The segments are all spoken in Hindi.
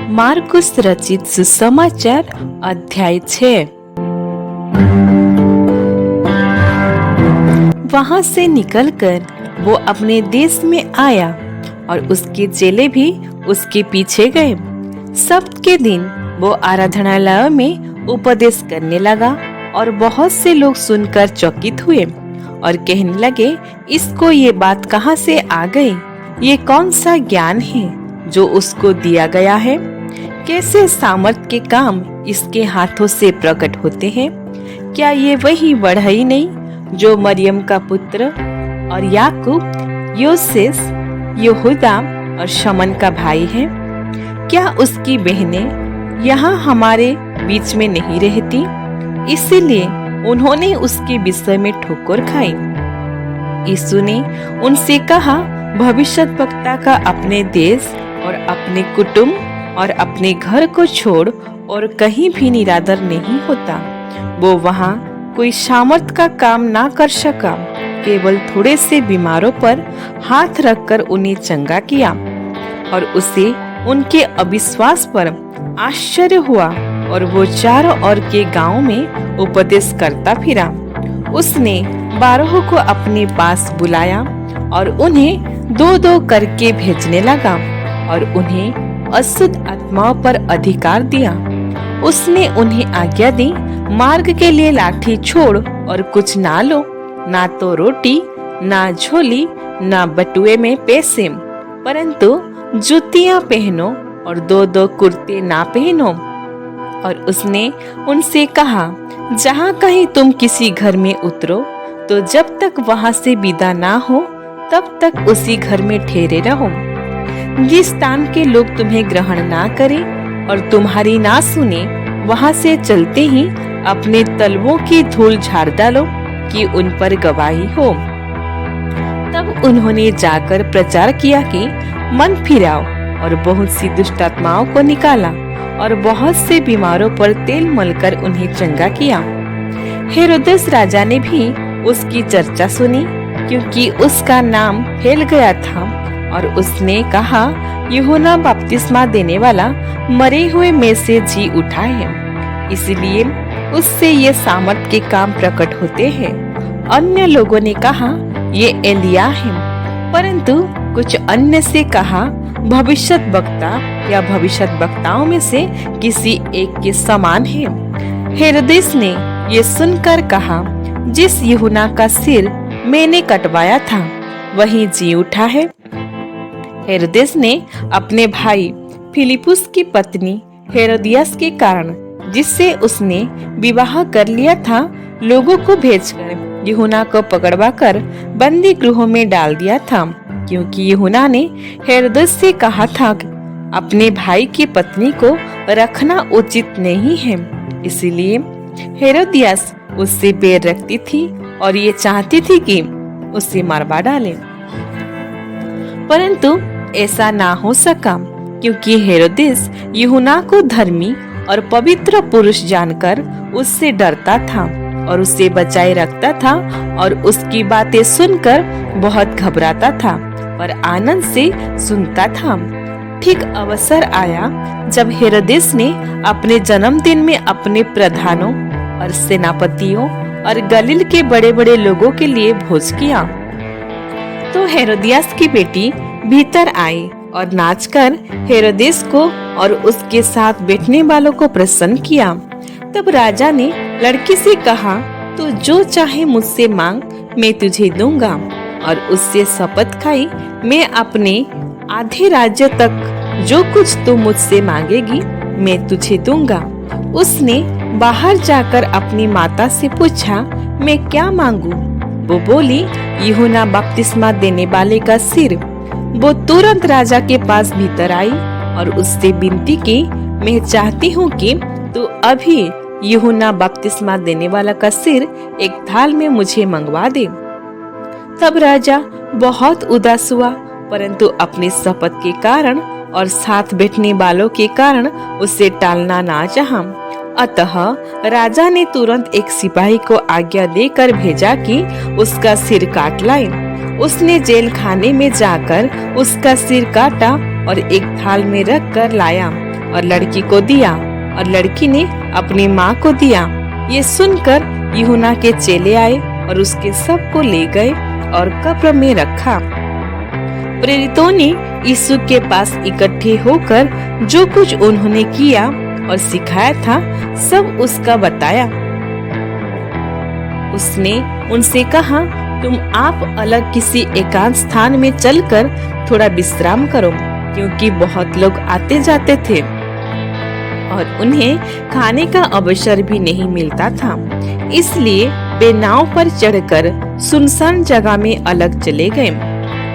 मार्कुस रचित सुसमाचार अध्याय 6। वहां से निकलकर वो अपने देश में आया और उसके चेले भी उसके पीछे गए। सब्त के दिन वो आराधनालय में उपदेश करने लगा और बहुत से लोग सुनकर चकित हुए और कहने लगे, इसको ये बात कहाँ से आ गई? ये कौन सा ज्ञान है जो उसको दिया गया है? कैसे सामर्थ के काम इसके हाथों से प्रकट होते हैं? क्या ये वही बढ़ई नहीं जो मरियम का पुत्र और याकूब, योसेस, यहूदा और शमन का भाई है? क्या उसकी बहनें यहाँ हमारे बीच में नहीं रहती? इसीलिए उन्होंने उसके विषय में ठोकर खाई। यीशु ने उनसे कहा, भविष्यद्वक्ता का अपने देश और अपने कुटुंब और अपने घर को छोड़ और कहीं भी निरादर नहीं होता। वो वहाँ कोई सामर्थ का काम ना कर सका, केवल थोड़े से बीमारों पर हाथ रखकर उन्हें चंगा किया और उसे उनके अविश्वास पर आश्चर्य हुआ और वो चारों ओर के गांव में उपदेश करता फिरा। उसने 12 को अपने पास बुलाया और उन्हें 2-2 करके भेजने लगा और उन्हें अशुद्ध आत्माओं पर अधिकार दिया। उसने उन्हें आज्ञा दी, मार्ग के लिए लाठी छोड़ और कुछ ना लो, ना तो रोटी, ना झोली, ना बटुए में पैसे, परंतु जूतियां पहनो और 2-2 कुर्ते ना पहनो। और उसने उनसे कहा, जहाँ कहीं तुम किसी घर में उतरो तो जब तक वहां से विदा ना हो तब तक उसी घर में ठहरे रहो। जिस स्थान के लोग तुम्हें ग्रहण ना करें और तुम्हारी ना सुने, वहां से चलते ही अपने तलवों की धूल झाड़ डालो कि उन पर गवाही हो। तब उन्होंने जाकर प्रचार किया कि मन फिराओ और बहुत सी दुष्ट आत्माओं को निकाला और बहुत से बीमारों पर तेल मलकर उन्हें चंगा किया। हेरोदेस राजा ने भी उसकी चर्चा सुनी, क्योंकि उसका नाम फैल गया था और उसने कहा, यूहन्ना बपतिस्मा देने वाला मरे हुए में से जी उठा है, इसलिए उससे ये सामर्थ के काम प्रकट होते हैं। अन्य लोगों ने कहा, ये एलिया है, परंतु कुछ अन्य से कहा, भविष्यद्वक्ता या भविष्यद्वक्ताओं में से किसी एक के समान है। हेरोदेस ने ये सुनकर कहा, जिस यूहन्ना का सिर मैंने कटवाया था वही जी उठा है। हेरोदेस ने अपने भाई फिलिपुस की पत्नी हेरोदियास के कारण, जिससे उसने विवाह कर लिया था, लोगों को भेजकर यूहन्ना को पकड़वाकर बंदी गृहों में डाल दिया था, क्योंकि यूहन्ना ने हेरोदेस से कहा था, अपने भाई की पत्नी को रखना उचित नहीं है। इसलिए हेरोदियास उससे बैर रखती थी और ये चाहती थी कि उसे मरवा डाले, परंतु ऐसा ना हो सका, क्योंकि हेरोदेस यूहन्ना को धर्मी और पवित्र पुरुष जानकर उससे डरता था और उसे बचाए रखता था और उसकी बातें सुनकर बहुत घबराता था और आनंद से सुनता था। ठीक अवसर आया जब हेरोदेस ने अपने जन्मदिन में अपने प्रधानों और सेनापतियों और गलील के बड़े बड़े लोगों के लिए भोज किया। तो हेरोदियास की बेटी भीतर आई और नाचकर हेरोदेस को और उसके साथ बैठने वालों को प्रसन्न किया। तब राजा ने लड़की से कहा, तू जो चाहे मुझसे मांग, मैं तुझे दूंगा। और उससे शपथ खाई, मैं अपने आधे राज्य तक जो कुछ तू मुझसे मांगेगी मैं तुझे दूंगा। उसने बाहर जाकर अपनी माता से पूछा, मैं क्या मांगू? वो बोली, यूहन्ना बपतिस्मा देने वाले का सिर। वो तुरंत राजा के पास भीतर आई और उससे विनती की, मैं चाहती हूँ कि तू अभी यूहन्ना बपतिस्मा देने वाला का सिर एक थाल में मुझे मंगवा दे। तब राजा बहुत उदास हुआ, परंतु अपनी शपथ के कारण और साथ बैठने वालों के कारण उसे टालना ना चाहा। अतः राजा ने तुरंत एक सिपाही को आज्ञा देकर भेजा कि उसका सिर काट लाए। उसने जेल खाने में जाकर उसका सिर काटा और एक थाल में रख कर लाया और लड़की को दिया और लड़की ने अपनी माँ को दिया। ये सुनकर यूहन्ना के चेले आए और उसके सब को ले गए और कब्र में रखा। प्रेरितों ने यीशु के पास इकट्ठे होकर जो कुछ उन्होंने किया और सिखाया था सब उसका बताया। उसने उनसे कहा, तुम आप अलग किसी एकांत स्थान में चलकर थोड़ा विश्राम करो, क्योंकि बहुत लोग आते जाते थे और उन्हें खाने का अवसर भी नहीं मिलता था। इसलिए वे नाव पर चढ़कर सुनसान जगह में अलग चले गए।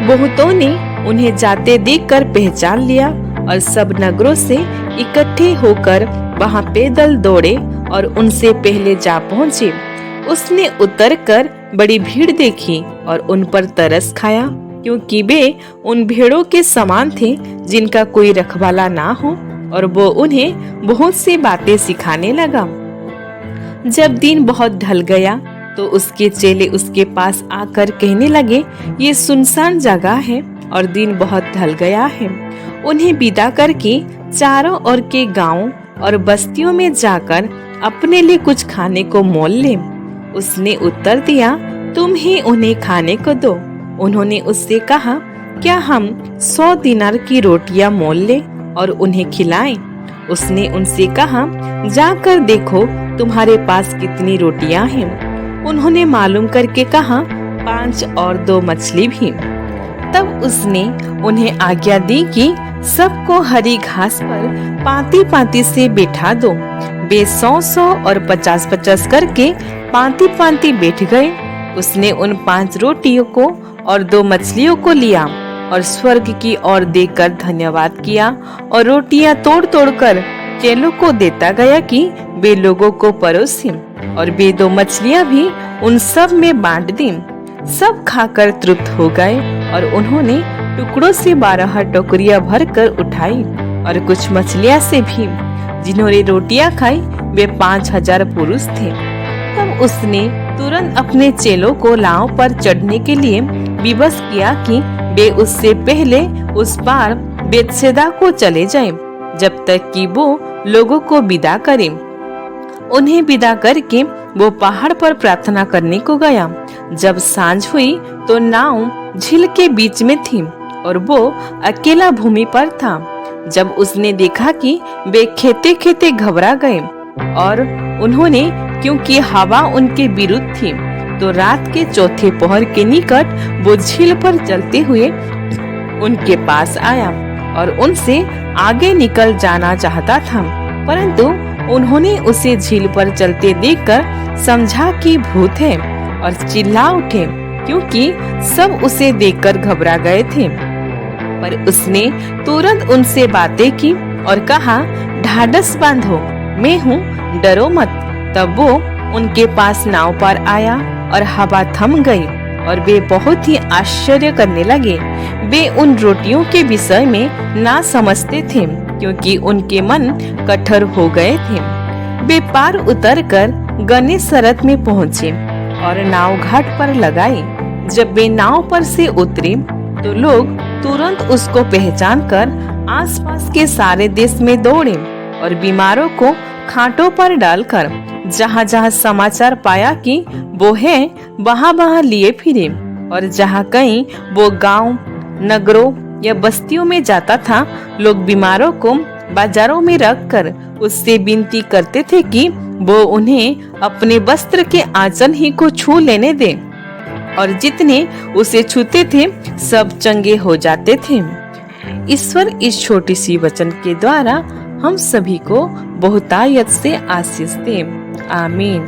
बहुतों ने उन्हें जाते देखकर पहचान लिया और सब नगरों से इकट्ठे होकर वहां पैदल दौड़े और उनसे पहले जा पहुंचे। उसने उतरकर बड़ी भीड़ देखी और उन पर तरस खाया, क्योंकि वे उन भेड़ों के समान थे जिनका कोई रखवाला ना हो, और वो उन्हें बहुत सी बातें सिखाने लगा। जब दिन बहुत ढल गया तो उसके चेले उसके पास आकर कहने लगे, ये सुनसान जगह है और दिन बहुत ढल गया है। उन्हें विदा करके चारों ओर के गांवों और बस्तियों में जाकर अपने लिए कुछ खाने को मोल ले। उसने उत्तर दिया, तुम ही उन्हें खाने को दो। उन्होंने उससे कहा, क्या हम 100 दिनार की रोटियां मोल ले और उन्हें खिलाएं? उसने उनसे कहा, जाकर देखो तुम्हारे पास कितनी रोटियां हैं। उन्होंने मालूम करके कहा, 5 और 2 मछली भी। तब उसने उन्हें आज्ञा दी कि सबको हरी घास पर पांति-पांति से बैठा दो। वे 100-100 और 50-50 करके पांति-पांति बैठ गए। उसने उन 5 रोटियों को और 2 मछलियों को लिया और स्वर्ग की ओर देखकर धन्यवाद किया और रोटियां तोड़-तोड़ कर चेलों को देता गया कि वे लोगों को परोसें, और वे 2 मछलियां भी उन सब में बांट दी। सब खाकर तृप्त हो गए और उन्होंने टुकड़ों से 12 टोकरियां भरकर उठाई, और कुछ मछलियां से भी। जिन्होंने रोटियां खाई वे 5000 पुरुष थे। तब उसने तुरंत अपने चेलों को नाव पर चढ़ने के लिए विवश किया कि वे उससे पहले उस पार बेतसैदा को चले जाएं, जब तक कि वो लोगों को विदा करें। उन्हें विदा करके वो पहाड़ पर प्रार्थना करने को गया। जब सांझ हुई तो नाव झील के बीच में थी और वो अकेला भूमि पर था। जब उसने देखा कि वे खेते खेते घबरा गए और उन्होंने, क्योंकि हवा उनके विरुद्ध थी, तो रात के चौथे पहर के निकट वो झील पर चलते हुए उनके पास आया और उनसे आगे निकल जाना चाहता था, परंतु उन्होंने उसे झील पर चलते देखकर समझा कि भूत है और चिल्ला उठे, क्योंकि सब उसे देखकर घबरा गए थे। पर उसने तुरंत उनसे बातें की और कहा, ढाढ़स बांधो, मैं हूँ, डरो मत। तब वो उनके पास नाव पर आया और हवा थम गई और वे बहुत ही आश्चर्य करने लगे। वे उन रोटियों के विषय में ना समझते थे, क्योंकि उनके मन कठोर हो गए थे। वे पार उतरकर गन्नेसरत में पहुँचे और नाव घाट पर लगाई। जब वे नाव पर से उतरे तो लोग तुरंत उसको पहचान कर आसपास के सारे देश में दौड़े और बीमारों को खाटों पर डालकर जहाँ जहाँ समाचार पाया कि वो है वहाँ लिए फिरे, और जहाँ कहीं वो गांव, नगरों या बस्तियों में जाता था, लोग बीमारों को बाजारों में रखकर उससे विनती करते थे कि वो उन्हें अपने वस्त्र के आंचल ही को छू लेने दे, और जितने उसे छूते थे सब चंगे हो जाते थे। ईश्वर इस छोटी सी वचन के द्वारा हम सभी को बहुतायत से आशीष दे। आमीन।